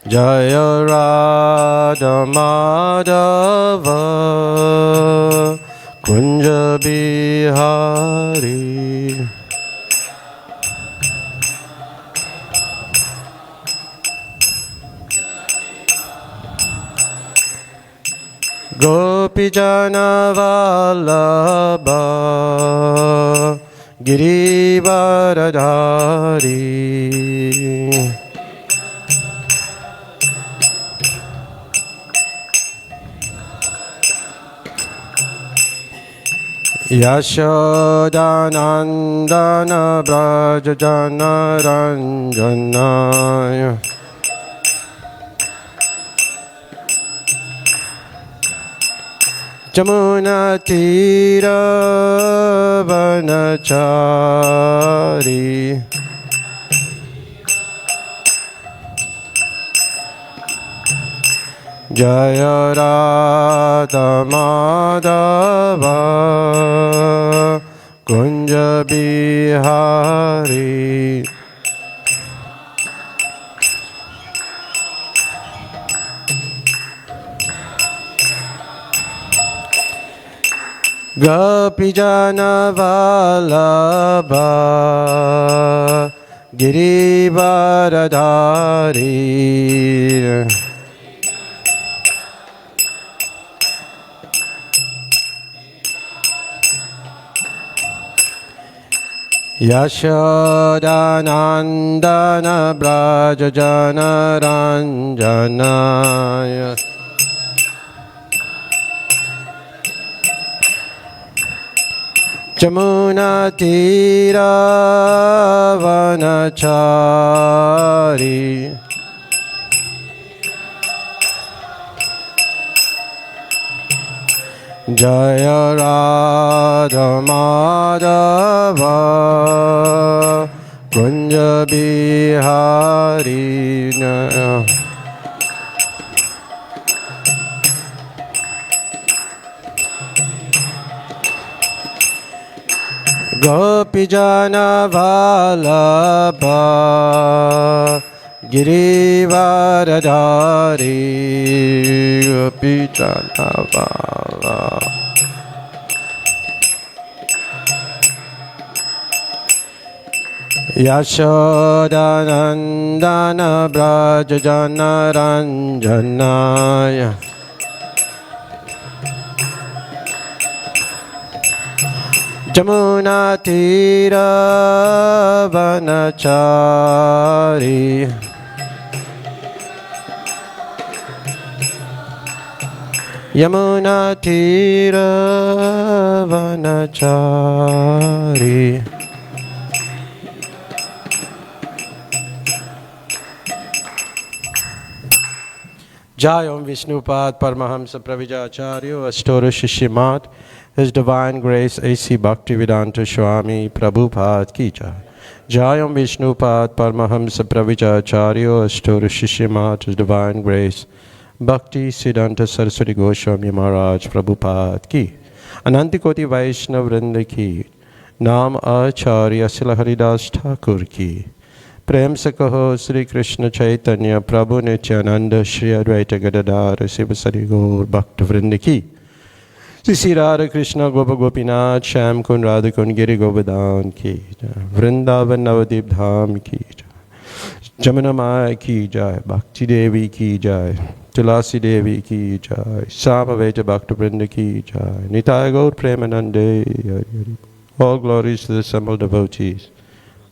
Jaya Radha Madhava Kunja Bihari. Gopijana Vallabha Girivaradhari. Yashodanandana Brajajana Ranjana Jamuna Tira Vanachari. Jaya Radha Madhava Kunja Bihari. Gopijana Vallabha Girivaradhari. Yashodanandana Brajajana Ranjana Jamuna Tira Vanachari. Jaya Radha Madhava Kunja Bihari. Gopijana Vallabha Girivaradhari. Gopijana Vallabha Yashodanandana Brajajana Ranjana Jamuna Tira Vanachari. Yamuna Tira Vanachari. Jai Om Vishnupad Paramahamsa Pravijacharya Astoro Shishimat His Divine Grace A.C. Bhaktivedanta Swami Prabhupada Ki Jai. Jai Om Vishnupad Paramahamsa Pravijacharya Astoro Shishimat His Divine Grace Bhakti Siddhanta Saraswati Goswami Maharaj Prabhupada Ki. Anantikoti Vaishnav Vrinda Ki. Naam Acharya Srila Haridas Thakur Ki. प्रेम से कहो श्री कृष्ण चैतन्य प्रभु नित्यानंद श्री अद्वैत गदाधर शिव सरी गौर भक्त वृंद की। श्री राधा कृष्ण गोप गोपीनाथ श्याम कुंड राधा कुंड गिरि गोवर्धन की वृंदावन नवदीप धाम की जमुना माँ की जय, भक्ति देवी की जय, तुलसी देवी की जय, सामवेद भक्त वृंद की जय, निताय गौर प्रेमानंदे। All glories to the assembled devotees.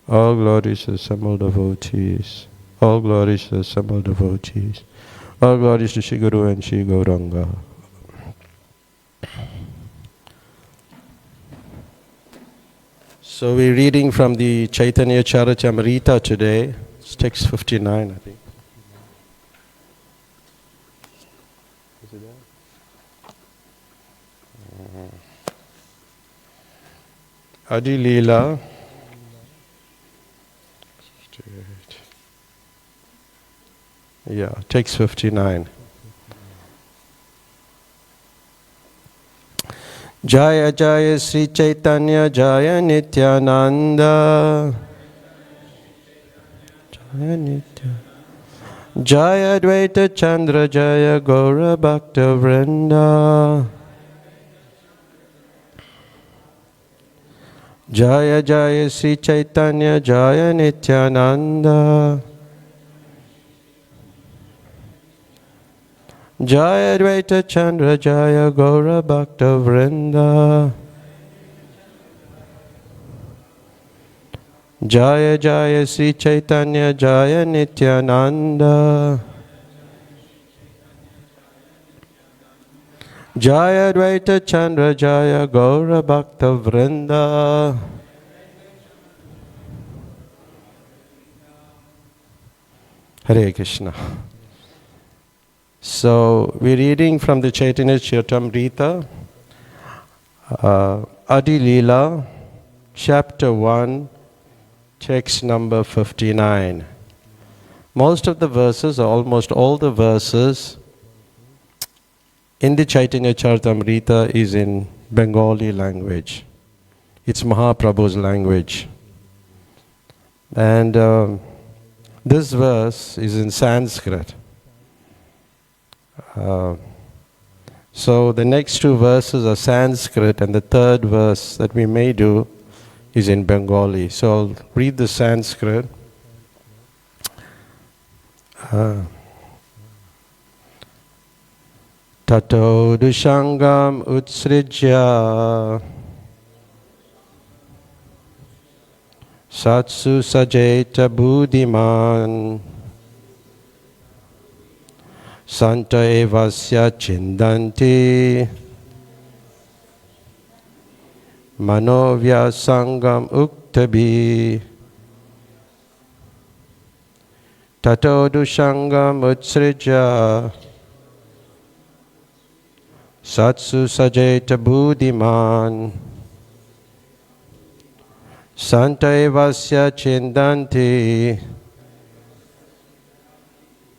All glories to the assembled devotees. All glories to the assembled devotees. All glories to Shri Guru and Shri Gauranga. So we're reading from the Caitanya Caritamrta today. It's text 59, I think. Is it there? Adi Lila. Yeah, text 59. Jaya Jaya Sri Caitanya Jaya Nityananda Jaya Nityananda Jaya Dvaita Chandra Jaya Gaura Bhakta Vrinda. Jaya Jaya Sri Caitanya Jaya Nityananda. Jaya Dvaita Chandra Jaya Gaura Bhakta Vrinda. Jaya Jaya Sri Caitanya Jaya Nityananda. Jaya Dvaita Chandra Jaya Gaura Bhakta Vrinda. Hare Krishna. So we're reading from the Chaitanya Charitamrta, Adi Lila, chapter 1, text number 59. Most of the verses, or almost all the verses in the Chaitanya Charitamrta is in Bengali language. It's Mahaprabhu's language. And this verse is in Sanskrit. So the next two verses are Sanskrit, and the third verse that we may do is in Bengali. So I'll read the Sanskrit. Tato dushangam utsrijya satsu sajeta buddhiman santa evasya chindanti manovya sangam uktabi tato dushangam utsrijya satsu sajeta buddhiman santa evasya chindanti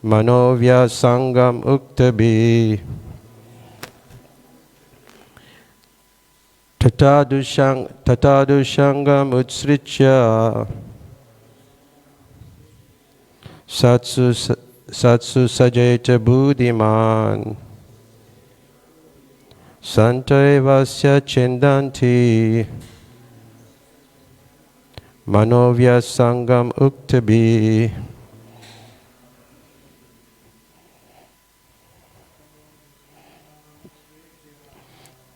manovya sangam uktabi tatadushangam utsricha satsu sajeta buddhiman santa evasya chindanti manovya sangam uktabi.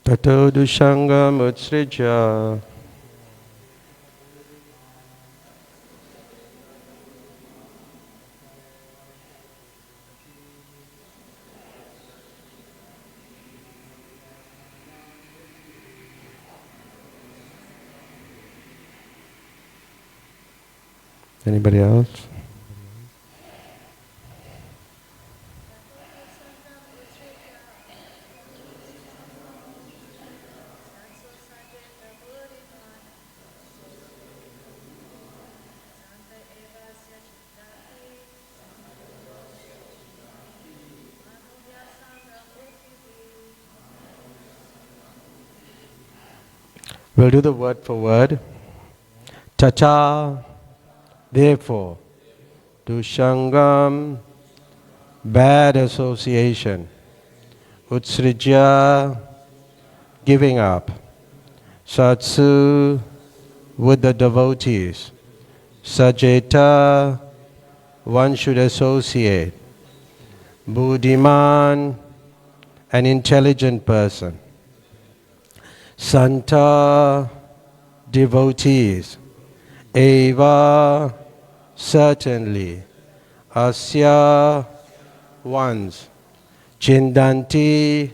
Tato dushangam utsrija. Anybody else? We'll do the word for word. Tata, therefore. Dushangam, bad association. Utsrija, giving up. Satsu, with the devotees. Sajeta, one should associate. Buddhiman, an intelligent person. Santa, devotees. Eva, certainly. Asya, ones. Chindanti,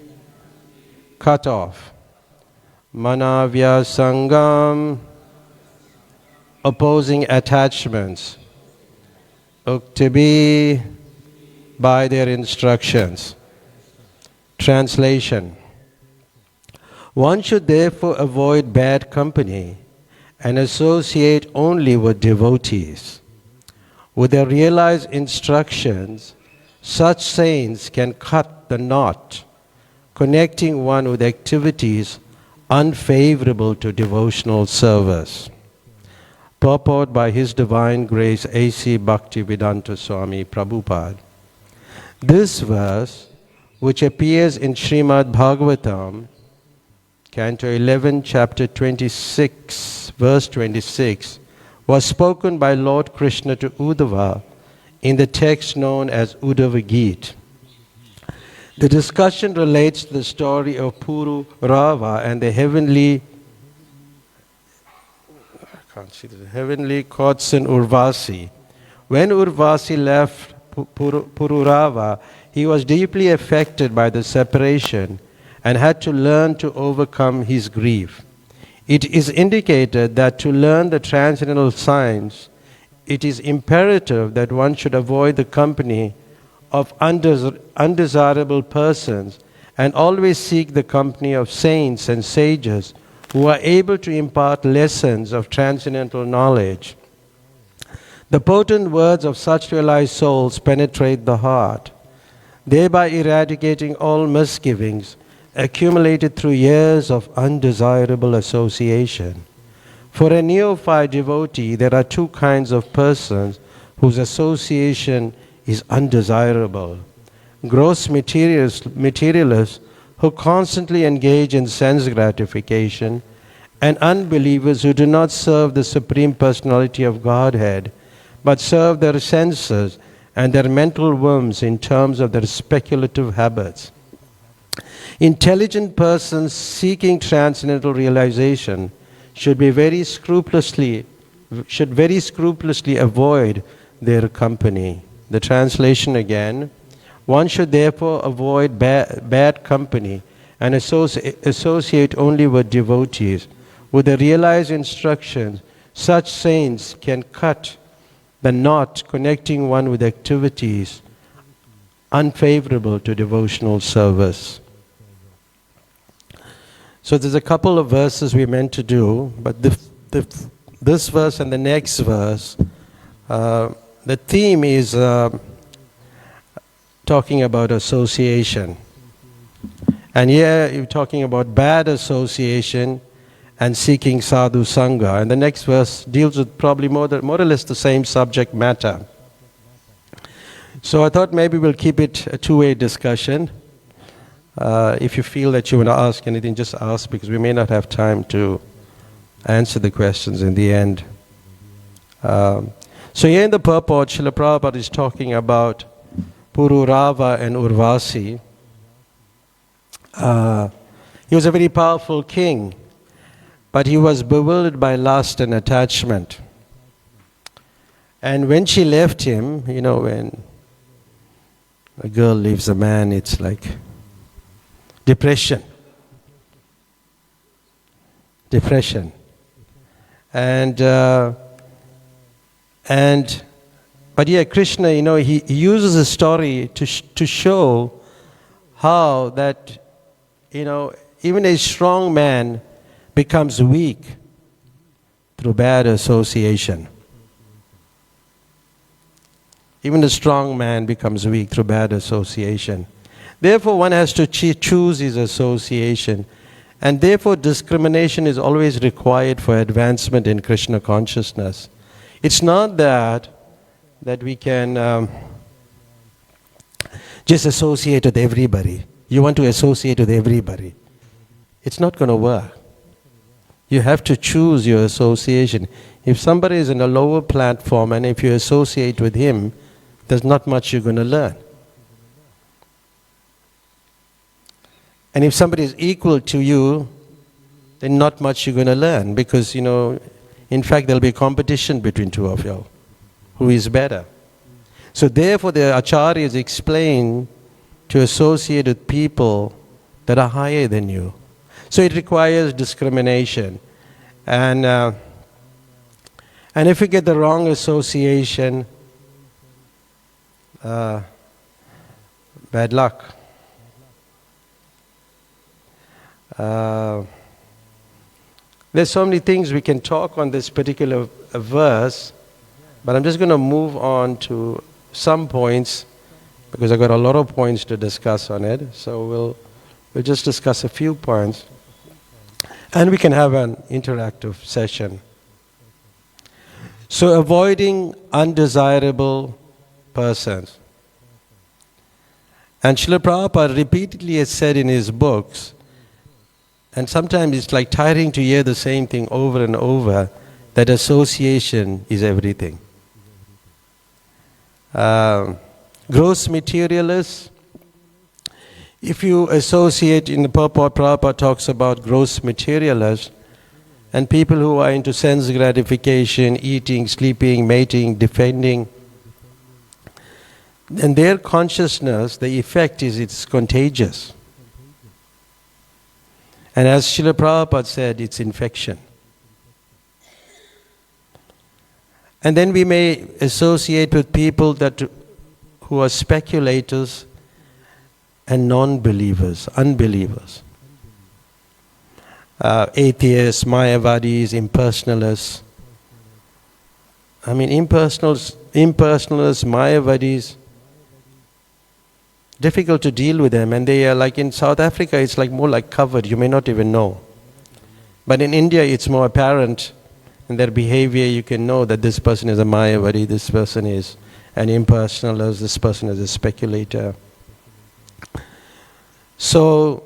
cut off. Manavya sangam, opposing attachments. Uktibi, by their instructions. Translation. One should therefore avoid bad company and associate only with devotees. With their realized instructions, such saints can cut the knot, connecting one with activities unfavorable to devotional service. Purport by His Divine Grace A.C. Bhaktivedanta Swami Prabhupada. This verse, which appears in Srimad Bhagavatam, Canto 11, chapter 26, verse 26, was spoken by Lord Krishna to Uddhava in the text known as Uddhava Geet. The discussion relates to the story of Pururava and the heavenly courtesan Urvasi. When Urvasi left Pururava, he was deeply affected by the separation and had to learn to overcome his grief. It is indicated that to learn the transcendental science, it is imperative that one should avoid the company of undesirable persons and always seek the company of saints and sages who are able to impart lessons of transcendental knowledge. The potent words of such realized souls penetrate the heart, thereby eradicating all misgivings accumulated through years of undesirable association. For a neophyte devotee, there are two kinds of persons whose association is undesirable: gross materialists who constantly engage in sense gratification, and unbelievers who do not serve the Supreme Personality of Godhead, but serve their senses and their mental whims in terms of their speculative habits. Intelligent persons seeking transcendental realization should very scrupulously avoid their company. The translation again: one should therefore avoid bad company and associate only with devotees. With the realized instructions, such saints can cut the knot connecting one with activities unfavorable to devotional service. So there's a couple of verses we're meant to do, but this verse and the next verse, the theme is talking about association. And here you're talking about bad association and seeking sadhu sangha. And the next verse deals with probably more or less the same subject matter. So I thought maybe we'll keep it a two-way discussion. If you feel that you want to ask anything, just ask, because we may not have time to answer the questions in the end. So here in the purport, Srila Prabhupada is talking about Pururava and Urvasi. He was a very powerful king, but he was bewildered by lust and attachment. And when she left him, you know, when a girl leaves a man, it's like depression. But yeah, Krishna, you know, he uses a story to show how that, you know, even a strong man becomes weak through bad association. Even a strong man becomes weak through bad association. Therefore, one has to choose his association. And therefore, discrimination is always required for advancement in Krishna consciousness. It's not that we can just associate with everybody. You want to associate with everybody. It's not going to work. You have to choose your association. If somebody is in a lower platform and if you associate with him, there's not much you're going to learn. And if somebody is equal to you, then not much you're going to learn, because, you know, in fact, there'll be competition between two of you. Who is better? So therefore, the acharyas explain to associate with people that are higher than you. So it requires discrimination. And if you get the wrong association, bad luck. There's so many things we can talk on this particular verse, but I'm just going to move on to some points, because I've got a lot of points to discuss on it. So we'll just discuss a few points, and we can have an interactive session. So avoiding undesirable persons. And Srila Prabhupada repeatedly has said in his books, and sometimes it's like tiring to hear the same thing over and over, that association is everything. Gross materialists, if you associate, in the purport, Prabhupada talks about gross materialists and people who are into sense gratification, eating, sleeping, mating, defending, and their consciousness, the effect is it's contagious. And as Srila Prabhupada said, it's infection. And then we may associate with people who are speculators and non-believers, unbelievers. Atheists, Mayavadis, impersonalists. I mean, impersonalists, Mayavadis, difficult to deal with them. And they are like in South Africa, it's like more like covered, you may not even know. But in India, it's more apparent. In their behavior, you can know that this person is a Mayavadi, this person is an impersonalist, this person is a speculator. So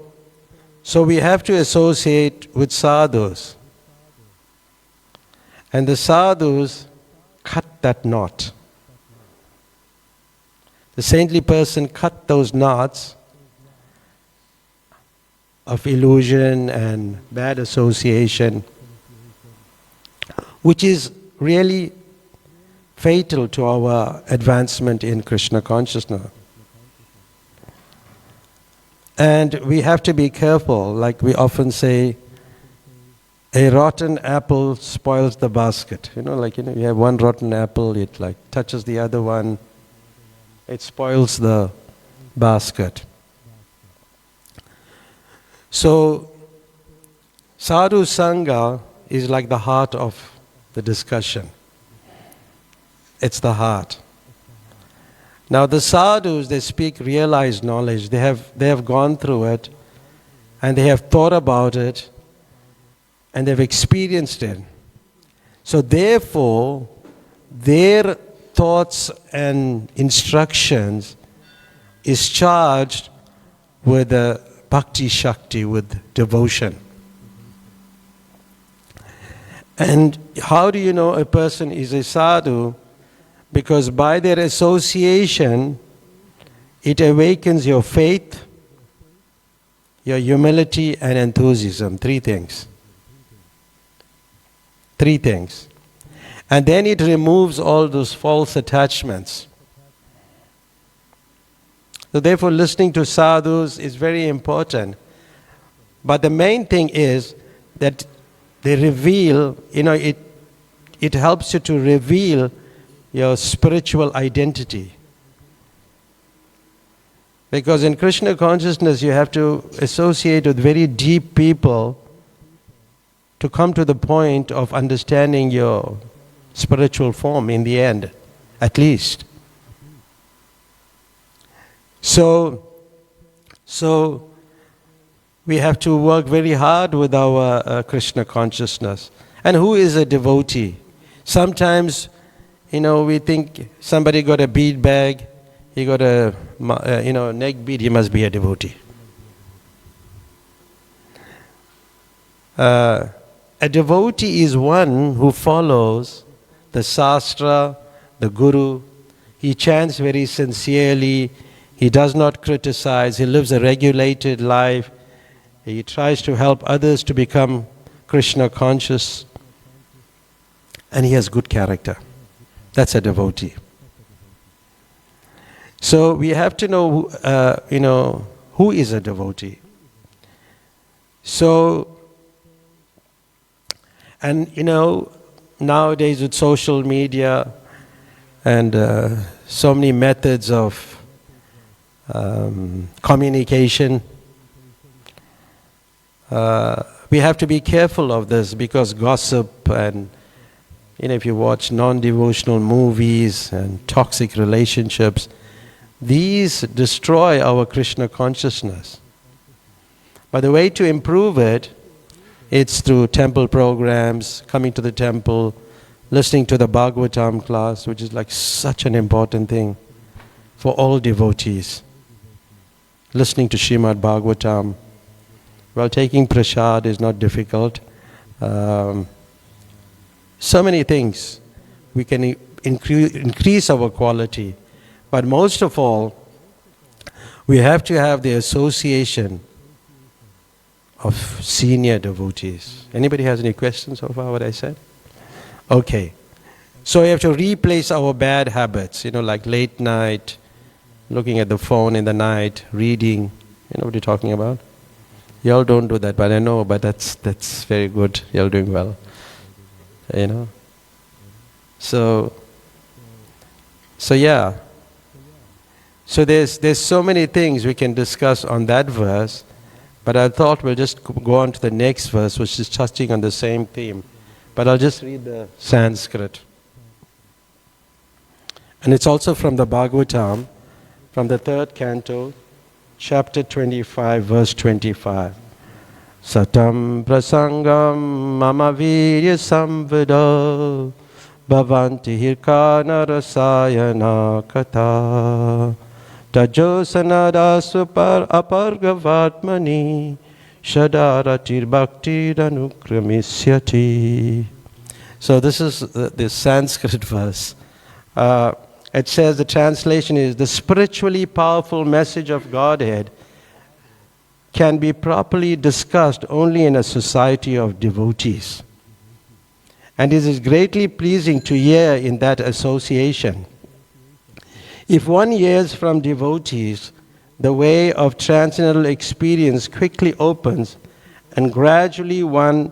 we have to associate with sadhus. And the sadhus cut that knot. The saintly person cut those knots of illusion and bad association, which is really fatal to our advancement in Krishna consciousness. And we have to be careful, like we often say, a rotten apple spoils the basket. You have one rotten apple, it like touches the other one, it spoils the basket. So, sadhu sangha is like the heart of the discussion. It's the heart. Now the sadhus, they speak realized knowledge. They have gone through it, and they have thought about it, and they've experienced it. So therefore, their thoughts and instructions is charged with the bhakti shakti, with devotion. And how do you know a person is a sadhu? Because by their association, it awakens your faith, your humility and enthusiasm. Three things. And then it removes all those false attachments. So therefore, listening to sadhus is very important. But the main thing is that they reveal, it helps you to reveal your spiritual identity. Because in Krishna consciousness, you have to associate with very deep people to come to the point of understanding your spiritual form in the end, at least. So we have to work very hard with our Krishna consciousness. And who is a devotee? Sometimes, we think somebody got a bead bag, he got a neck bead, he must be a devotee. A devotee is one who follows the Shastra, the Guru. He chants very sincerely, he does not criticize, he lives a regulated life, he tries to help others to become Krishna conscious, and he has good character. That's a devotee. So we have to know, who is a devotee. So, and nowadays with social media and so many methods of communication, we have to be careful of this, because gossip and if you watch non-devotional movies and toxic relationships, these destroy our Krishna consciousness. But the way to improve it, it's through temple programs, coming to the temple, listening to the Bhagavatam class, which is like such an important thing for all devotees. listening to Srimad Bhagavatam. Well, taking prasad is not difficult. So many things. We can increase our quality. But most of all, we have to have the association of senior devotees. Anybody has any questions so far what I said? Okay. So we have to replace our bad habits, like late night, looking at the phone in the night, reading. You know what you're talking about? You all don't do that, but I know, but that's very good. You're doing well. So yeah. So there's so many things we can discuss on that verse, but I thought we'll just go on to the next verse, which is touching on the same theme. But I'll just read the Sanskrit. And it's also from the Bhagavatam, from the 3rd canto, chapter 25, verse 25. Satam prasangam mama virya samvida bhavanti hirkana rasayana katha tajosanada supar apargavatmani shadaratir bhakti danukramisyati. So this is the Sanskrit verse. It says, the translation is, the spiritually powerful message of Godhead can be properly discussed only in a society of devotees. And it is greatly pleasing to hear in that association. If one hears from devotees, the way of transcendental experience quickly opens, and gradually one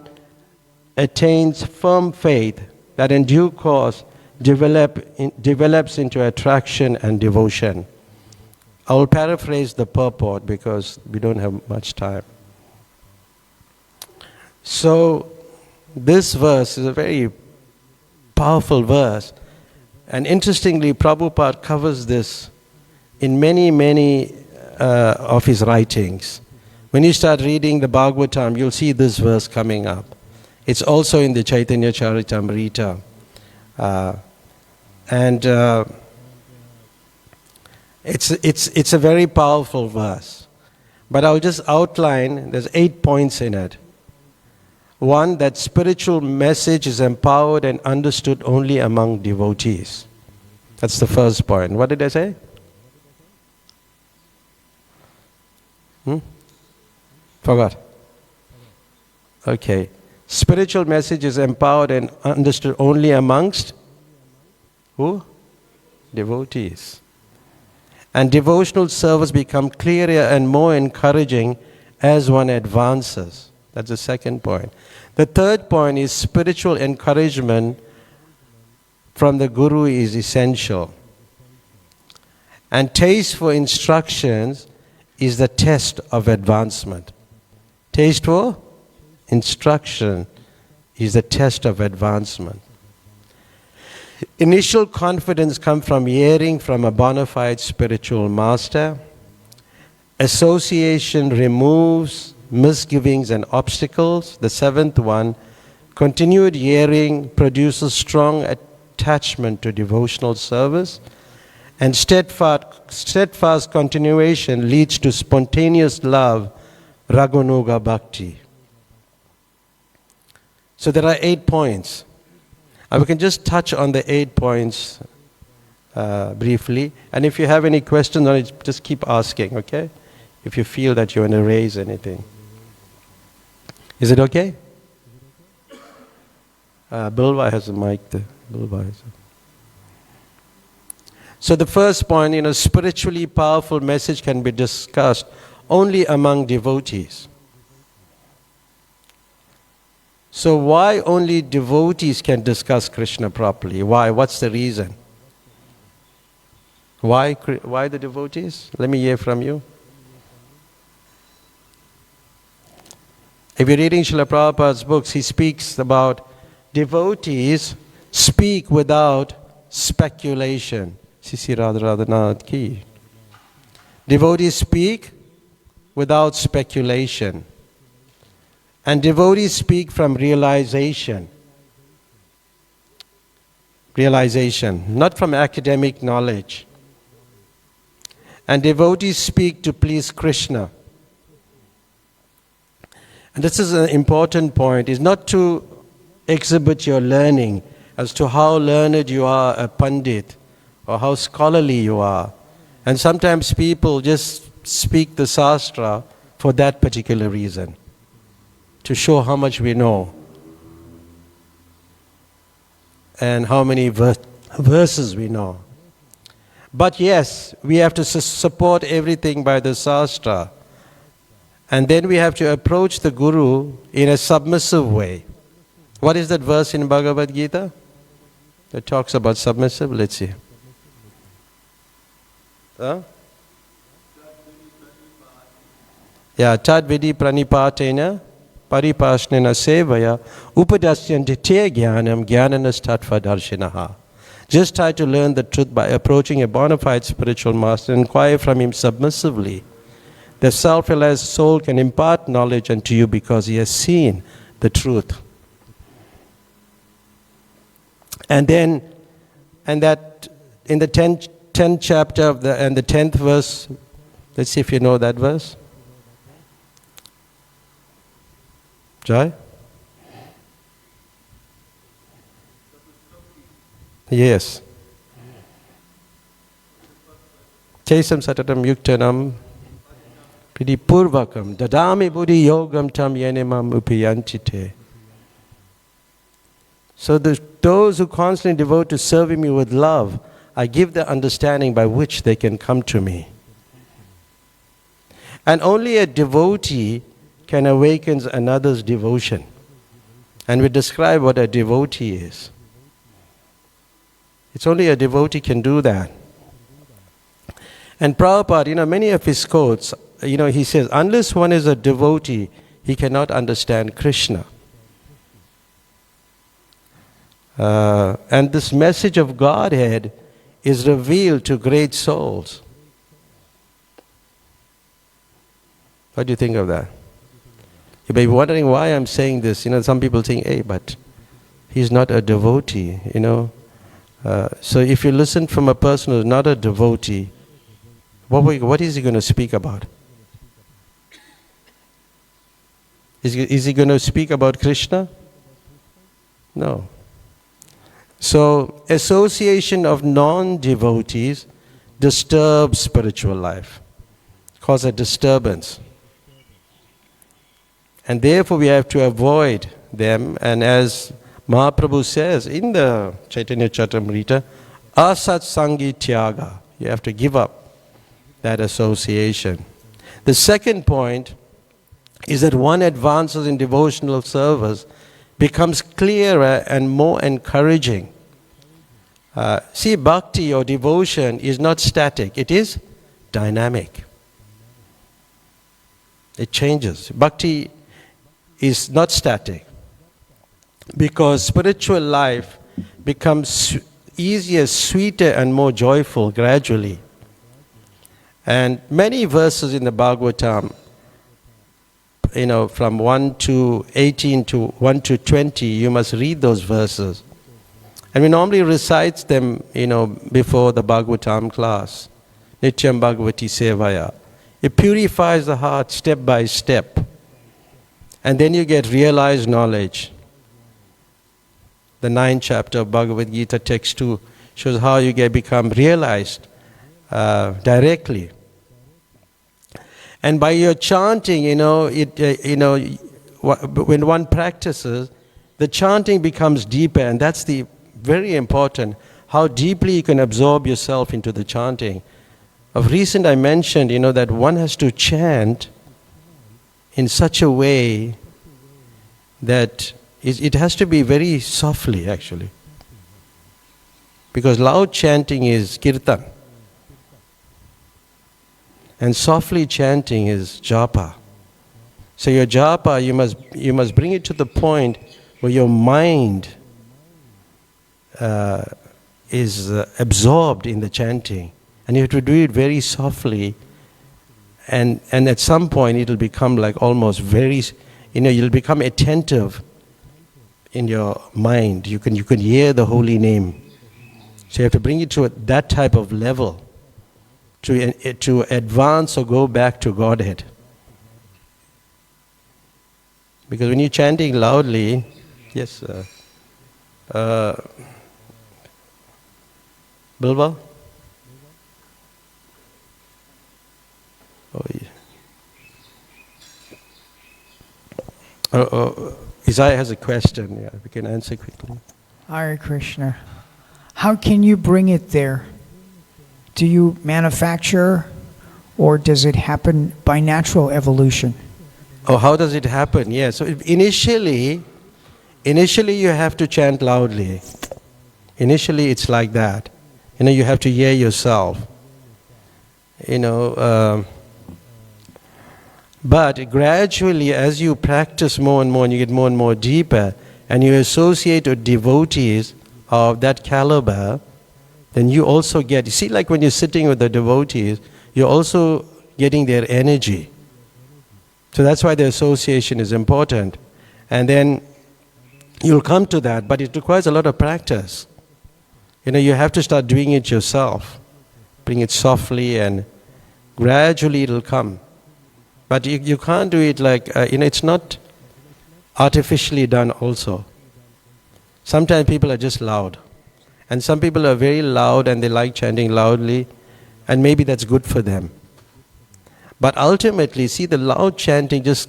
attains firm faith that in due course develops into attraction and devotion. I will paraphrase the purport because we don't have much time. So this verse is a very powerful verse, and interestingly Prabhupada covers this in many of his writings. When you start reading the Bhagavatam, you'll see this verse coming up. It's also in the Chaitanya Caritamrta. It's a very powerful verse. But I'll just outline, there's 8 points in it. One, that spiritual message is empowered and understood only among devotees. That's the first point. What did I say? Forgot. Okay. Spiritual message is empowered and understood only amongst who? Devotees. And devotional service become clearer and more encouraging as one advances. That's the second point. The third point is spiritual encouragement from the Guru is essential. And taste for instructions is the test of advancement. Taste for instruction is the test of advancement. Initial confidence comes from hearing from a bona fide spiritual master. Association removes misgivings and obstacles. The seventh one, continued hearing produces strong attachment to devotional service. And steadfast continuation leads to spontaneous love, Raghunath Bhakti. So there are 8 points. We can just touch on the 8 points briefly. And if you have any questions on it, just keep asking, okay? If you feel that you want to raise anything. Is it okay? Bilva has a mic there. Bilva has a... So the first point, spiritually powerful message can be discussed only among devotees. So why only devotees can discuss Krishna properly? Why? What's the reason? Why the devotees? Let me hear from you. If you're reading Srila Prabhupada's books, he speaks about devotees speak without speculation. Sisi Radharanath ki. Devotees speak without speculation. And devotees speak from realization. Realization, not from academic knowledge. And devotees speak to please Krishna. And this is an important point, is not to exhibit your learning as to how learned you are, a pandit, or how scholarly you are. And sometimes people just speak the sastra for that particular reason, to show how much we know and how many verses we know. But yes, we have to support everything by the sastra. And then we have to approach the Guru in a submissive way. What is that verse in Bhagavad Gita that talks about submissive? Let's see. Yeah, tad vidi pranipatena paripasnena sevaya upadasyanti te jnanam jnananas tattva darshinaha. Just try to learn the truth by approaching a bona fide spiritual master and inquire from him submissively. The self-realized soul can impart knowledge unto you because he has seen the truth. And then, that in the 10th chapter of and the 10th verse, let's see if you know that verse. Jai? Yes. Chesam satatam yuktanam pidi purvakam dadami buddhi yogam tam yenimam upiyanchite. So those who constantly devote to serving me with love, I give the understanding by which they can come to me. And only a devotee can awaken another's devotion. And we describe what a devotee is. It's only a devotee can do that. And Prabhupada, many of his quotes, he says, unless one is a devotee, he cannot understand Krishna. And this message of Godhead is revealed to great souls. What do you think of that? You may be wondering why I'm saying this. Some people think, hey, but he's not a devotee, So if you listen from a person who's not a devotee, what is he going to speak about? Is he going to speak about Krishna? No. So association of non-devotees disturbs spiritual life, cause a disturbance. And therefore we have to avoid them. And as Mahaprabhu says in the Chaitanya Charitamrta, asat sangi tyaga. You have to give up that association. The second point is that one advances in devotional service becomes clearer and more encouraging. See, bhakti or devotion is not static, it is dynamic. It changes. Bhakti is not static, because spiritual life becomes easier, sweeter and more joyful gradually. And many verses in the Bhagavatam, from 1 to 18 to 1 to 20, you must read those verses. And we normally recite them, before the Bhagavatam class. Nityam Bhagavati Sevaya. It purifies the heart step by step. And then you get realized knowledge. The 9th chapter of Bhagavad Gita, text 2, shows how you become realized directly. And by your chanting, when one practices, the chanting becomes deeper, and that's the very important, how deeply you can absorb yourself into the chanting. Of recent I mentioned, that one has to chant in such a way that it has to be very softly, actually. Because loud chanting is kirtan. And softly chanting is japa. So your japa, you must bring it to the point where your mind is absorbed in the chanting. And you have to do it very softly. And at some point it will become like almost very, you'll become attentive in your mind. You can hear the holy name. So you have to bring it to that type of level. to advance or go back to Godhead. Because when you're chanting loudly, yes, Bilba? Oh, yeah. Isaiah has a question. Yeah, we can answer quickly. Hare Krishna. How can you bring it there? Do you manufacture, or does it happen by natural evolution? Oh, how does it happen? Yeah, so initially you have to chant loudly. Initially it's like that. You have to hear yourself. But gradually, as you practice more and more, and you get more and more deeper, and you associate with devotees of that caliber, then you also get, you see, like when you're sitting with the devotees, you're also getting their energy. So that's why the association is important. And then you'll come to that, but it requires a lot of practice. You have to start doing it yourself. Bring it softly, and gradually it'll come. But you can't do it like, it's not artificially done also. Sometimes people are just loud. And some people are very loud and they like chanting loudly, and maybe that's good for them. But ultimately, see, the loud chanting just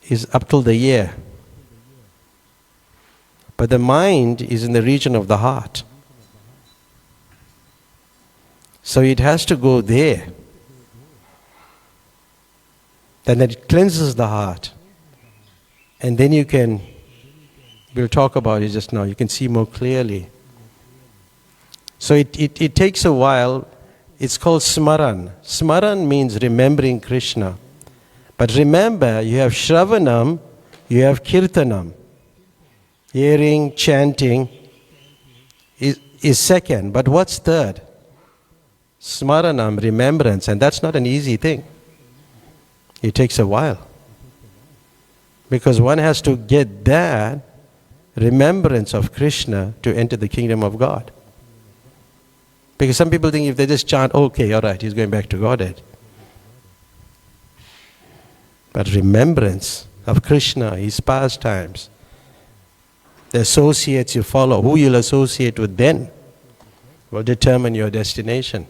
is up till the ear. But the mind is in the region of the heart. So it has to go there. Then it cleanses the heart. And then we'll talk about it just now, you can see more clearly. So it takes a while. It's called smaran. Smaran means remembering Krishna. But remember, you have shravanam, you have kirtanam. Hearing, chanting is second. But what's third? Smaranam, remembrance. And that's not an easy thing. It takes a while. Because one has to get that remembrance of Krishna to enter the kingdom of God. Because some people think if they just chant, okay, all right, he's going back to Godhead. But remembrance of Krishna, his pastimes, the associates you follow, who you'll associate with then, will determine your destination.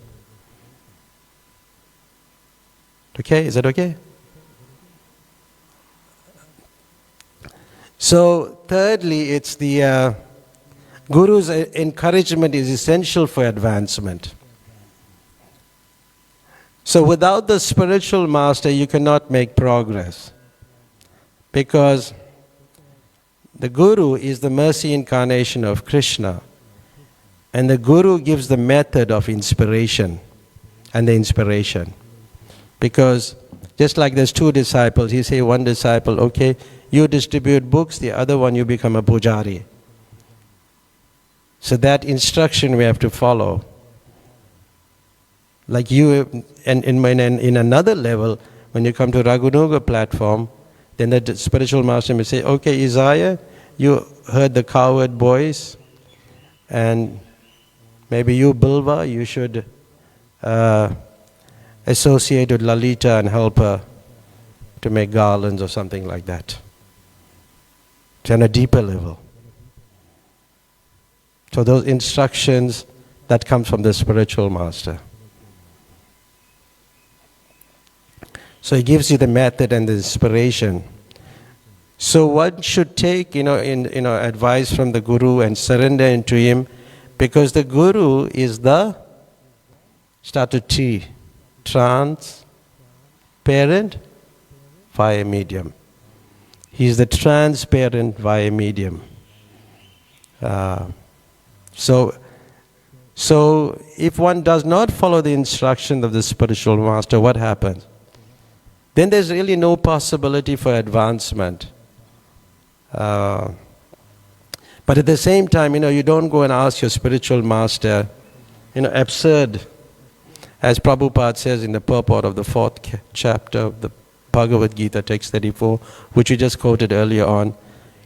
Okay, is that okay? So, thirdly, it's the Guru's encouragement is essential for advancement. So, without the spiritual master, you cannot make progress. Because the Guru is the mercy incarnation of Krishna. And the Guru gives the method of inspiration and the inspiration. Because just like there's two disciples, you say one disciple, okay, you distribute books, the other one you become a pujari. So that instruction we have to follow. Like you, and in another level, when you come to Raghunaga platform, then the spiritual master may say, okay, Isaiah, you heard the coward voice, and maybe you, Bilva, you should associate with Lalita and help her to make garlands or something like that. It's on a deeper level. So those instructions, that comes from the spiritual master. So he gives you the method and the inspiration. So one should take, advice from the Guru and surrender into him, because the Guru is the transparent via medium. He is the transparent via medium. So if one does not follow the instruction of the spiritual master, what happens? Then there's really no possibility for advancement. But at the same time, you don't go and ask your spiritual master, absurd, as Prabhupada says in the purport of the 4th chapter of the Bhagavad Gita, text 34, which we just quoted earlier on.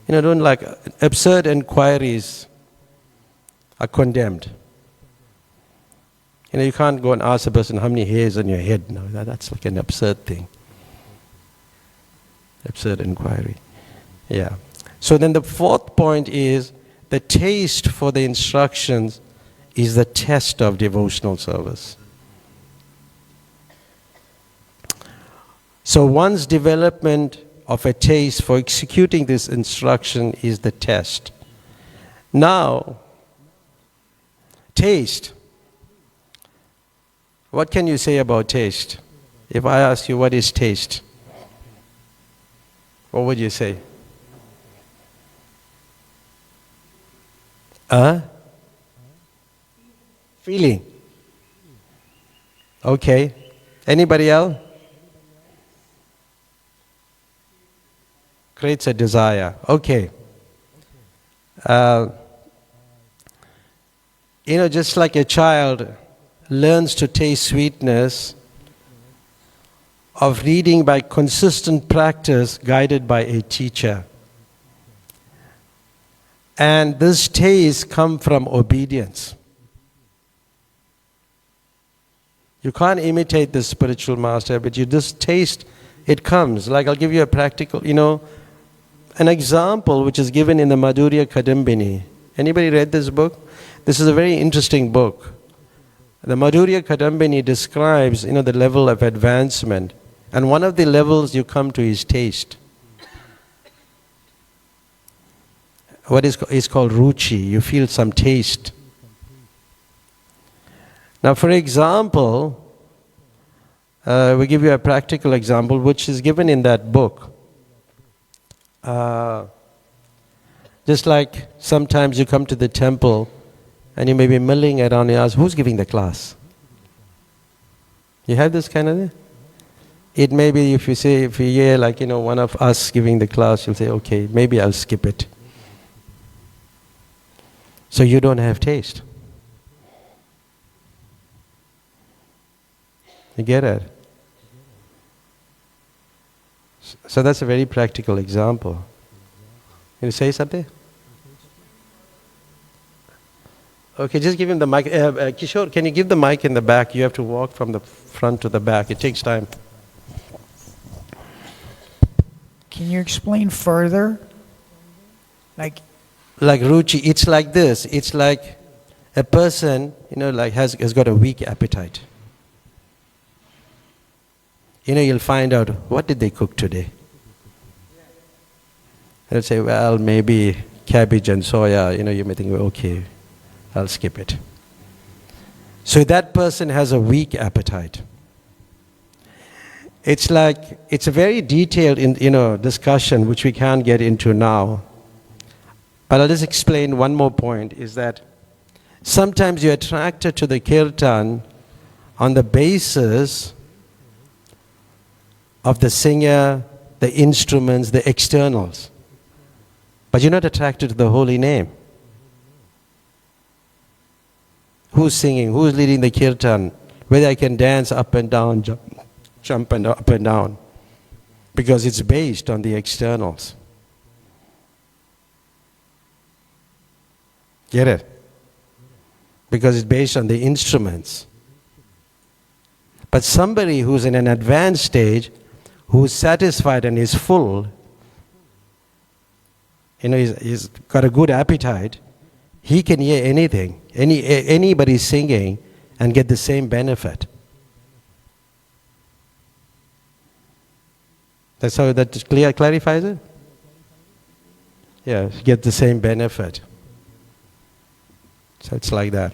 Don't like absurd inquiries are condemned. You can't go and ask a person how many hairs on your head. No, that's like an absurd thing. Absurd inquiry. Yeah. So then the fourth point is the taste for the instructions is the test of devotional service. So one's development of a taste for executing this instruction is the test. Now, taste. What can you say about taste? If I ask you what is taste, what would you say? Feeling. Okay. Anybody else? Creates a desire. Okay. Just like a child learns to taste sweetness of reading by consistent practice guided by a teacher. And this taste comes from obedience. You can't imitate the spiritual master, but you just taste, it comes. Like I'll give you a practical, an example which is given in the Madhurya Kadambini. Anybody read this book? This is a very interesting book. The Madhurya Kadambini describes, the level of advancement. And one of the levels you come to is taste. What is called ruchi. You feel some taste. Now, for example, we give you a practical example which is given in that book. Just like sometimes you come to the temple and you may be milling around and you ask, who's giving the class? You have this kind of thing? It may be if you hear one of us giving the class, you'll say, okay, maybe I'll skip it. So you don't have taste. You get it? So that's a very practical example. Can you say something? Okay, just give him the mic. Kishore, can you give the mic in the back? You have to walk from the front to the back. It takes time. Can you explain further? Like ruchi, it's like this. It's like a person, has got a weak appetite. You'll find out, what did they cook today? They'll say, well, maybe cabbage and soya. You may think, well, okay, I'll skip it. So that person has a weak appetite. It's a very detailed, discussion which we can't get into now. But I'll just explain one more point, is that sometimes you're attracted to the kirtan on the basis of the singer, the instruments, the externals. But you're not attracted to the holy name. Who's singing? Who's leading the kirtan? Whether I can dance up and down, jump and up and down. Because it's based on the externals. Get it? Because it's based on the instruments. But somebody who's in an advanced stage, who's satisfied and is full, he's got a good appetite, he can hear anything, anybody singing, and get the same benefit. That's how that clarifies it? Yeah, get the same benefit. So it's like that.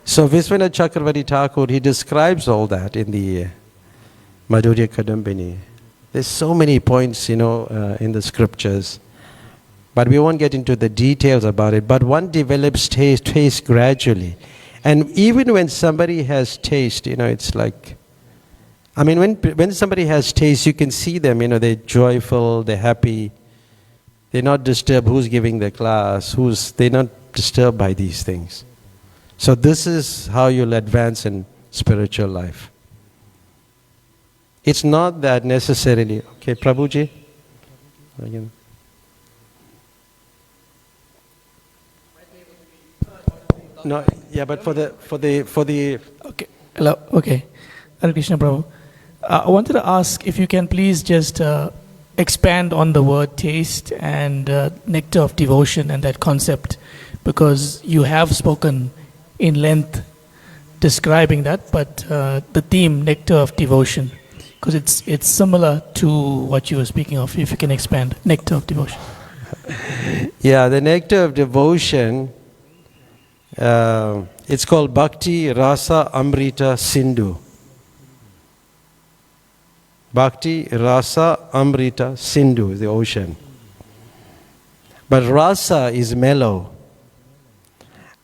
So Viswanath Chakravarti Thakur, he describes all that in the Madhurya Kadambini. There's so many points, in the scriptures. But we won't get into the details about it. But one develops taste gradually. And even when somebody has taste, it's like, when somebody has taste, you can see them, they're joyful, they're happy. They're not disturbed who's giving the class, they're not disturbed by these things. So this is how you'll advance in spiritual life. It's not that necessarily, okay, Prabhuji? Again. No, Yeah, but for the Okay. Hello. Okay. Hare Krishna, Prabhu. I wanted to ask if you can please just expand on the word taste and nectar of devotion and that concept, because you have spoken in length describing that, but the theme nectar of devotion, because it's similar to what you were speaking of. If you can expand nectar of devotion. Yeah, the nectar of devotion, it's called Bhakti Rasa Amrita Sindhu. Bhakti Rasa Amrita Sindhu is the ocean. But rasa is mellow.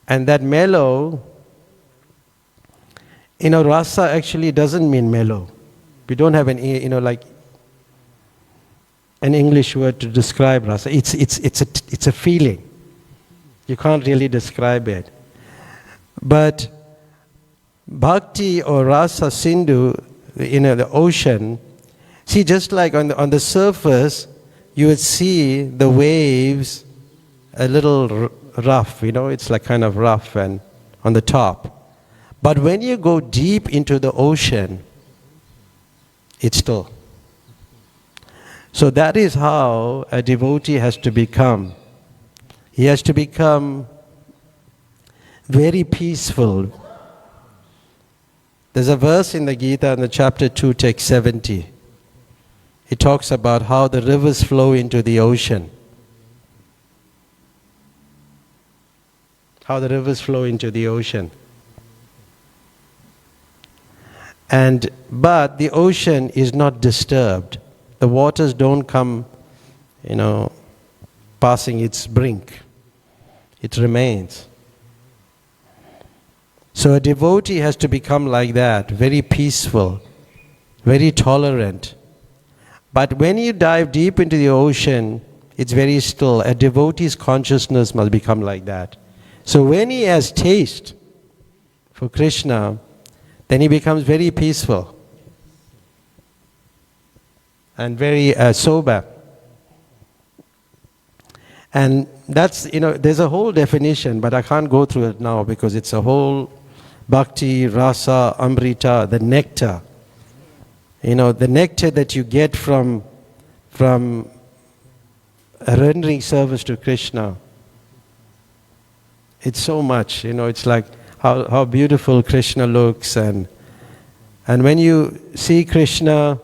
And that mellow, rasa actually doesn't mean mellow. We don't have like an English word to describe rasa. It's a feeling. You can't really describe it. But bhakti or rasa sindhu, the ocean, see, just like on the surface, you would see the waves a little rough, it's like kind of rough and on the top. But when you go deep into the ocean, it's still. So that is how a devotee has to become. He has to become very peaceful. There's a verse in the Gita in the chapter 2, text 70. It talks about how the rivers flow into the ocean. How the rivers flow into the ocean. But the ocean is not disturbed. The waters don't come, passing its brink. It remains. So a devotee has to become like that, very peaceful, very tolerant. But when you dive deep into the ocean, it's very still. A devotee's consciousness must become like that. So when he has taste for Krishna, then he becomes very peaceful and very sober. And that's, there's a whole definition, but I can't go through it now because it's a whole bhakti, rasa, amrita, the nectar. The nectar that you get from rendering service to Krishna. It's so much, it's like how beautiful Krishna looks, and when you see Krishna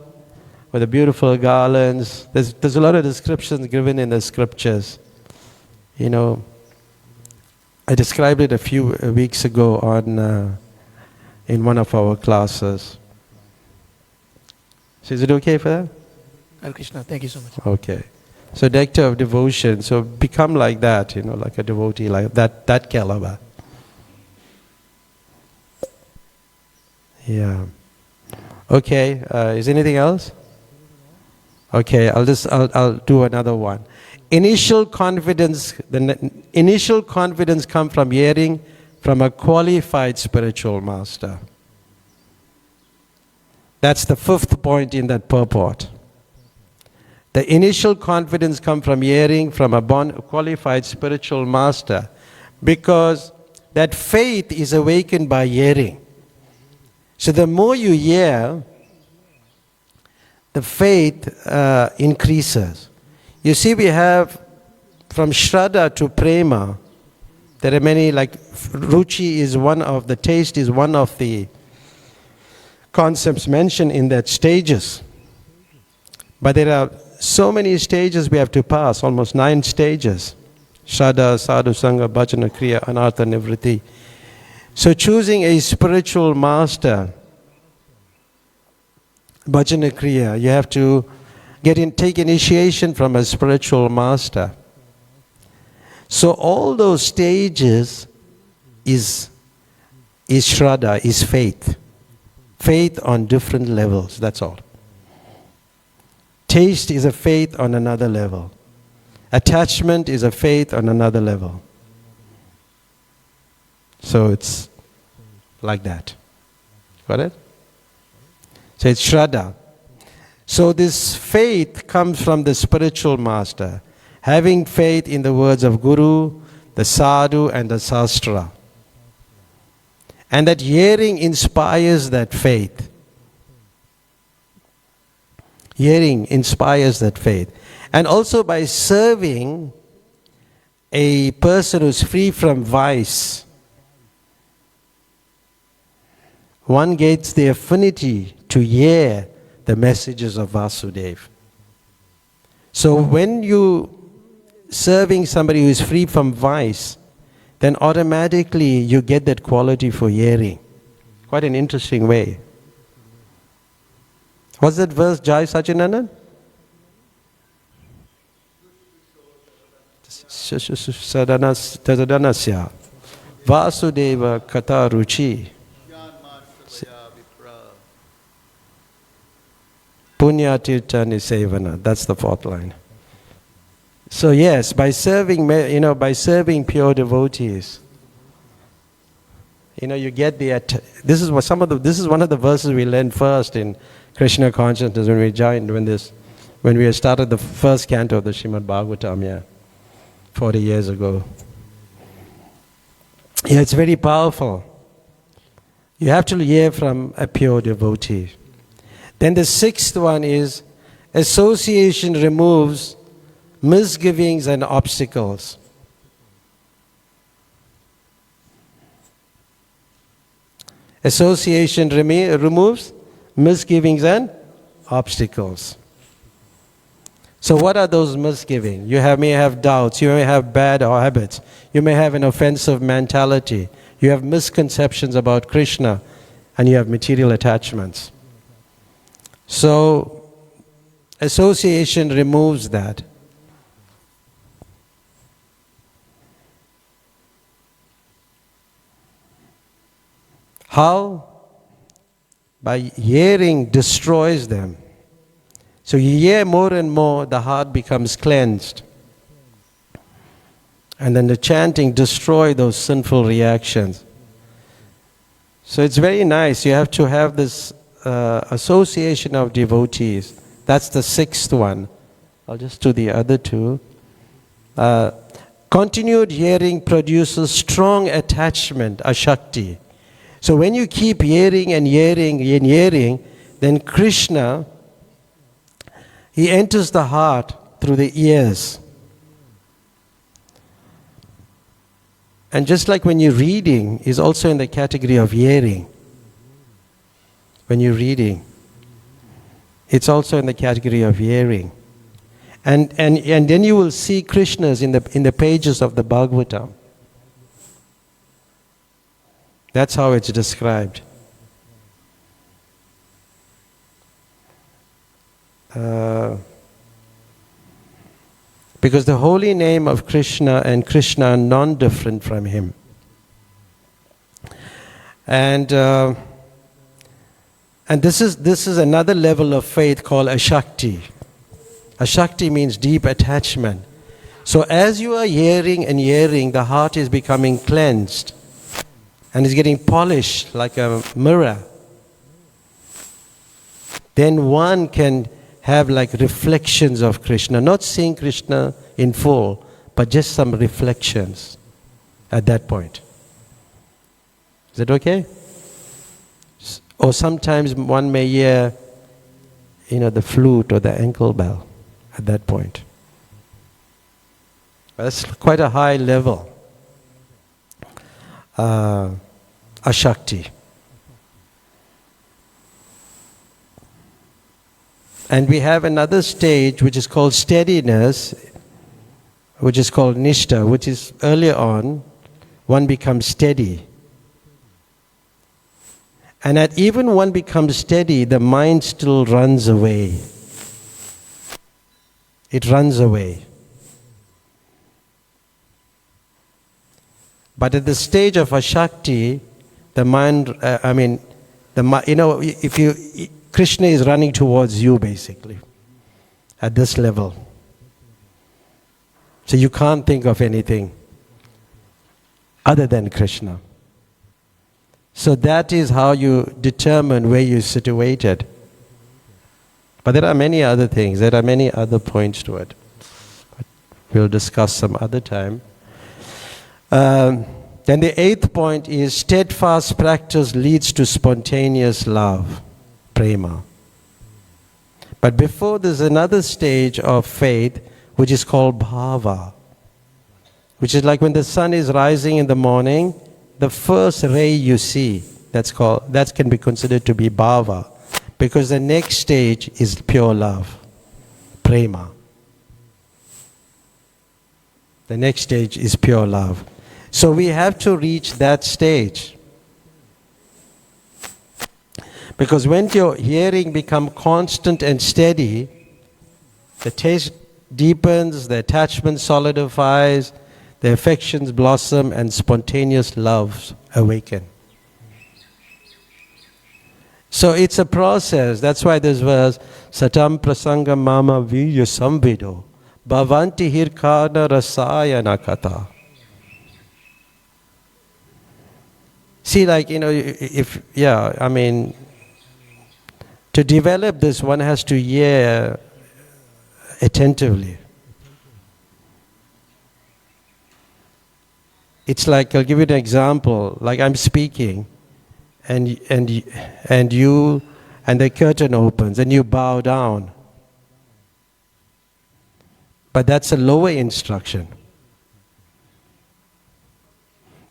with the beautiful garlands, there's a lot of descriptions given in the scriptures. I described it a few weeks ago in one of our classes. So is it okay for that? Hare Krishna, thank you so much. Okay. So nectar of devotion. So become like that, like a devotee, like that caliber. Yeah. Okay. Is anything else? Okay. I'll do another one. Initial confidence. The initial confidence comes from hearing from a qualified spiritual master. That's the fifth point in that purport. The initial confidence comes from hearing from a qualified spiritual master, because that faith is awakened by hearing. So the more you hear, the faith increases. You see, we have from Shraddha to Prema, there are many, like Ruchi is one of the, taste is one of the concepts mentioned in that stages. But there are so many stages we have to pass, almost 9 stages. Shraddha, Sadhu, Sangha, Bhajana, Kriya, Anartha, Nivritti. So choosing a spiritual master, Bhajana Kriya, you have to take initiation from a spiritual master. So all those stages is Shraddha, is faith. Faith on different levels, that's all. Taste is a faith on another level. Attachment is a faith on another level. So it's like that. Got it? So it's Shraddha. So this faith comes from the spiritual master. Having faith in the words of Guru, the Sadhu and the Sastra. And that hearing inspires that faith. Hearing inspires that faith. And also by serving a person who's free from vice, one gets the affinity to hear the messages of Vasudeva. So when you serving somebody who is free from vice, then automatically you get that quality for hearing. Quite an interesting way. What's that verse, Jai Sachinandan? Sadanasya Vasudeva Kata Ruchi Punya Tirtha Nisevana. That's the fourth line. So yes, by serving, by serving pure devotees, you get the. This is one of the verses we learned first in Krishna consciousness when we joined when we started the first canto of the Srimad Bhagavatam, 40 years ago. Yeah, it's very powerful. You have to hear from a pure devotee. Then the sixth one is association removes misgivings and obstacles. Association removes misgivings and obstacles. So what are those misgivings? You may have doubts, you may have bad habits, you may have an offensive mentality, you have misconceptions about Krishna, and you have material attachments. So association removes that. How? By hearing destroys them. So you hear more and more, the heart becomes cleansed. And then the chanting destroys those sinful reactions. So it's very nice. You have to have this association of devotees. That's the sixth one. I'll just do the other two. Continued hearing produces strong attachment, ashakti. So when you keep hearing and hearing and hearing, then Krishna, he enters the heart through the ears. And just like when you're reading, is also in the category of hearing. When you're reading, it's also in the category of hearing. And then you will see Krishnas in the pages of the Bhagavatam. That's how it's described. Because the holy name of Krishna and Krishna are non-different from him. And this is another level of faith called ashakti. Ashakti means deep attachment. So as you are hearing and hearing, the heart is becoming cleansed and is getting polished like a mirror. Then one can have like reflections of Krishna, not seeing Krishna in full, but just some reflections at that point. Is that okay? Or sometimes one may hear, the flute or the ankle bell at that point. That's quite a high level. Ashakti. And we have another stage which is called steadiness, which is called nishtha, which is earlier on, one becomes steady. And even one becomes steady, the mind still runs away. It runs away. But at the stage of Ashakti, the mind, Krishna is running towards you basically, at this level. So you can't think of anything other than Krishna. So that is how you determine where you're situated. But there are many other things, there are many other points to it. But we'll discuss some other time. Then the 8th point is steadfast practice leads to spontaneous love, prema. But before there's another stage of faith which is called bhava, which is like when the sun is rising in the morning, the first ray you see, that can be considered to be bhava, because the next stage is pure love, prema. The next stage is pure love. So we have to reach that stage. Because when your hearing becomes constant and steady, the taste deepens, the attachment solidifies, the affections blossom, and spontaneous loves awaken. So it's a process. That's why this verse, Satam prasanga mama virya samvido, bhavanti hirkana rasayana kata. See, like, to develop this, one has to hear attentively. It's like, I'll give you an example. Like I'm speaking, and the curtain opens, and you bow down. But that's a lower instruction.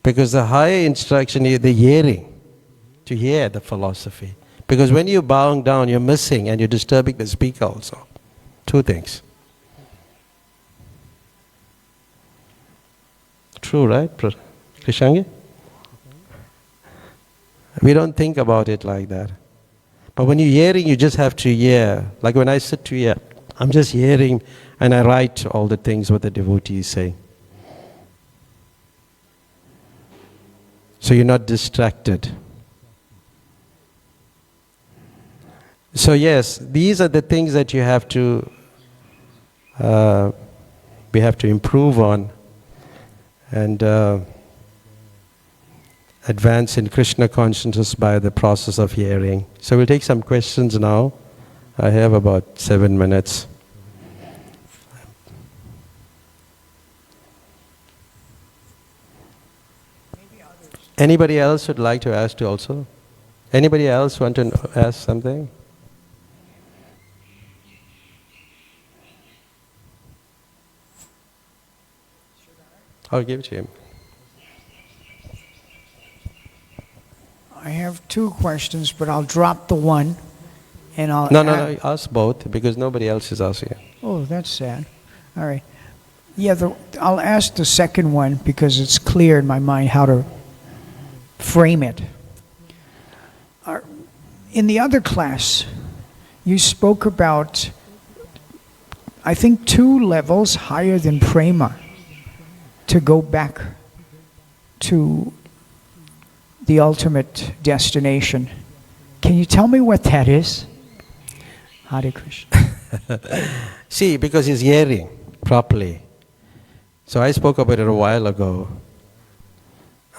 Because the higher instruction is the hearing, to hear the philosophy. Because when you're bowing down, you're missing and you're disturbing the speaker also. Two things. True, right, Krishangi? We don't think about it like that. But when you're hearing, you just have to hear. Like when I sit to hear, I'm just hearing and I write all the things what the devotee is saying. So you're not distracted. So yes, these are the things that you have to, we have to improve on and advance in Krishna consciousness by the process of hearing. So we'll take some questions now. I have about 7 minutes. Anybody else would like to ask also? Anybody else want to ask something? I'll give it to him. I have 2 questions, but I'll drop the one, and I'll... No, ask both, because nobody else is asking. Oh, that's sad. All right. Yeah, I'll ask the second one, because it's clear in my mind how to frame it. In the other class, you spoke about, I think, 2 levels higher than prema to go back to the ultimate destination. Can you tell me what that is? Hare Krishna. See, because he's hearing properly. So I spoke about it a while ago.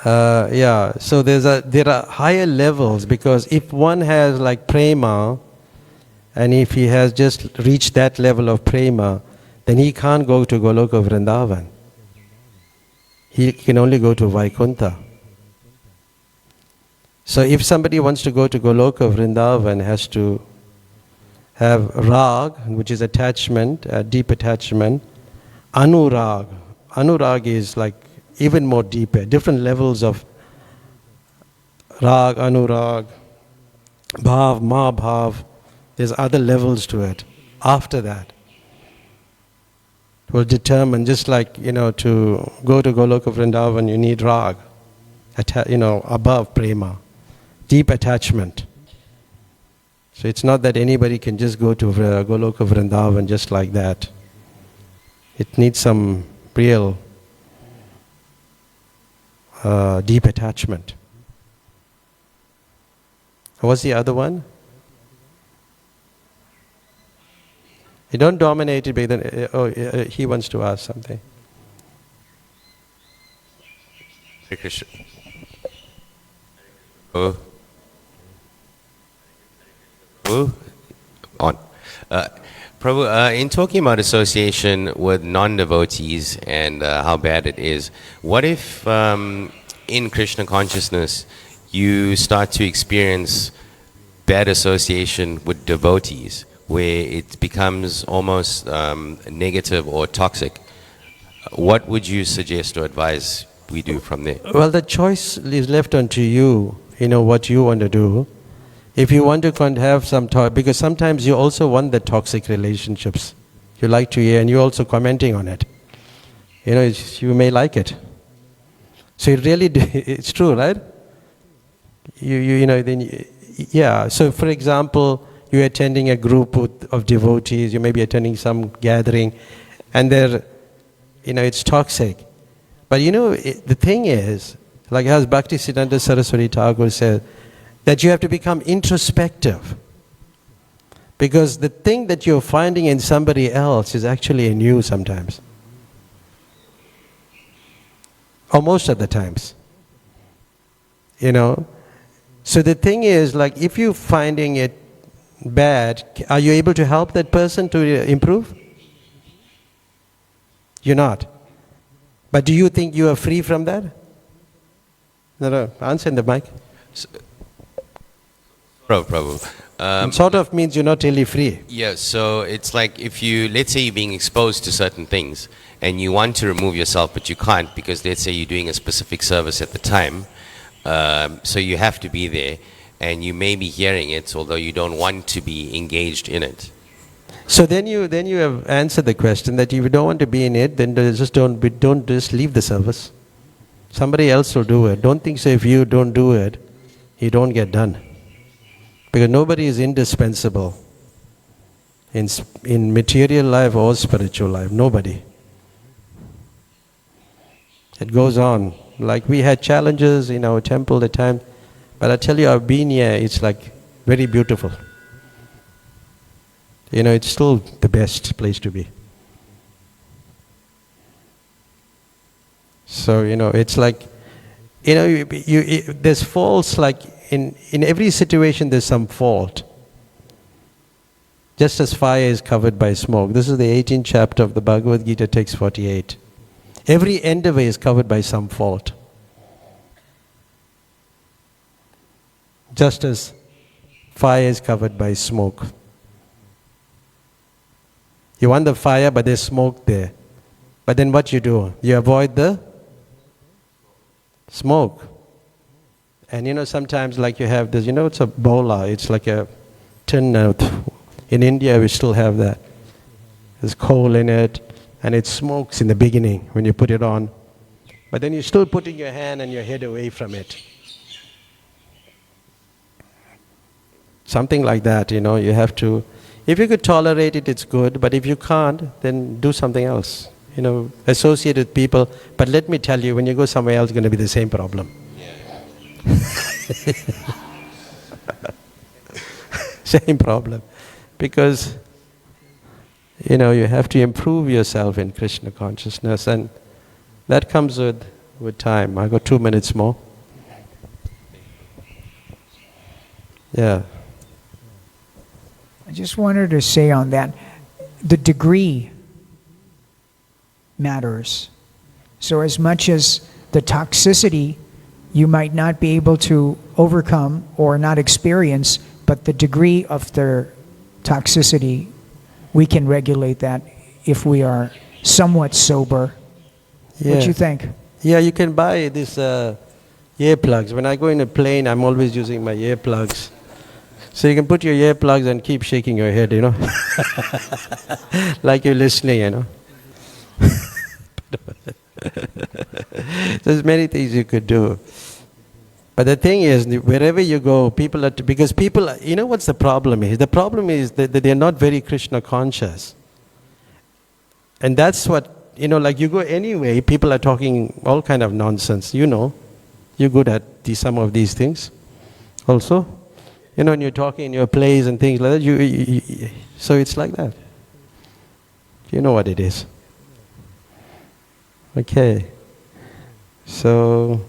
So there are higher levels, because if one has like prema, and if he has just reached that level of prema, then he can't go to Goloka Vrindavan. He can only go to Vaikuntha. So if somebody wants to go to Goloka Vrindavan, has to have rag, which is attachment, deep attachment, anurag. Anurag is like even more deeper, different levels of rag, anurag, bhav, ma-bhav. There's other levels to it. After that, it will determine, just like, to go to Goloka Vrindavan, you need rag, above prema, deep attachment. So it's not that anybody can just go to Goloka Vrindavan just like that. It needs some real deep attachment. What's the other one? You don't dominate it, but then he wants to ask something. Hare Krishna. Oh. On. Prabhu, in talking about association with non-devotees and how bad it is, what if in Krishna consciousness, you start to experience bad association with devotees, where it becomes almost negative or toxic. What would you suggest or advise we do from there? Well, the choice is left unto you, what you want to do. If you want to have some talk, because sometimes you also want the toxic relationships. You like to hear, and you're also commenting on it. You may like it. So it really, it's true, right? So for example, you're attending a group of devotees, you may be attending some gathering, and they're, it's toxic. But the thing is, like as Bhaktisiddhanta Saraswati Thakur said, that you have to become introspective. Because the thing that you're finding in somebody else is actually in you sometimes. Or most of the times. So the thing is, like, if you're finding it bad, are you able to help that person to improve? You're not. But do you think you are free from that? No, answer in the mic. Prabhu. Sort of means you're not really free. Yeah, so it's like if let's say you're being exposed to certain things and you want to remove yourself, but you can't because let's say you're doing a specific service at the time, so you have to be there, and you may be hearing it, although you don't want to be engaged in it. So then you have answered the question that if you don't want to be in it, then don't just leave the service. Somebody else will do it. Don't think so if you don't do it, you don't get done. Because nobody is indispensable in material life or spiritual life. Nobody. It goes on. Like we had challenges in our temple at times, but I tell you, I've been here, it's like very beautiful. It's still the best place to be. So, it's like, there's faults, like in every situation there's some fault. Just as fire is covered by smoke. This is the 18th chapter of the Bhagavad Gita, text 48. Every endeavor is covered by some fault. Just as fire is covered by smoke. You want the fire, but there's smoke there. But then what you do? You avoid the smoke. And sometimes like you have this, it's a bola, it's like a tin. In India we still have that. There's coal in it, and it smokes in the beginning when you put it on. But then you're still putting your hand and your head away from it. Something like that, you have to, if you could tolerate it, it's good, but if you can't, then do something else. Associate with people. But let me tell you, when you go somewhere else, it's going to be the same problem. Same problem. Because, you have to improve yourself in Krishna consciousness, and that comes with time. I got 2 minutes more. Yeah. I just wanted to say on that, the degree matters. So as much as the toxicity you might not be able to overcome or not experience, but the degree of their toxicity, we can regulate that if we are somewhat sober. Yeah. What do you think? Yeah, you can buy these earplugs. When I go in a plane, I'm always using my earplugs. So you can put your earplugs and keep shaking your head, like you're listening, There's many things you could do. But the thing is, wherever you go, because people, what's the problem is? The problem is that they're not very Krishna conscious. And that's what, like you go anyway, people are talking all kind of nonsense, You're good at some of these things also. When you're talking in your plays and things like that, so it's like that. You know what it is. Okay. So,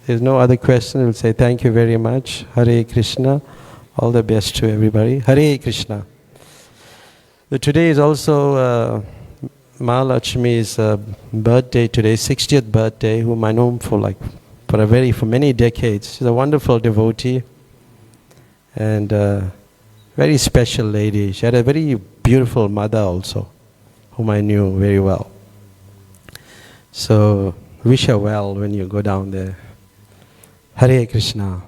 there's no other question. We'll say thank you very much. Hare Krishna. All the best to everybody. Hare Krishna. So today is also Mahalakshmi's birthday today, 60th birthday, whom I know for like for many decades. She's a wonderful devotee and very special lady. She had a very beautiful mother also, whom I knew very well. So wish her well when you go down there. Hare Krishna.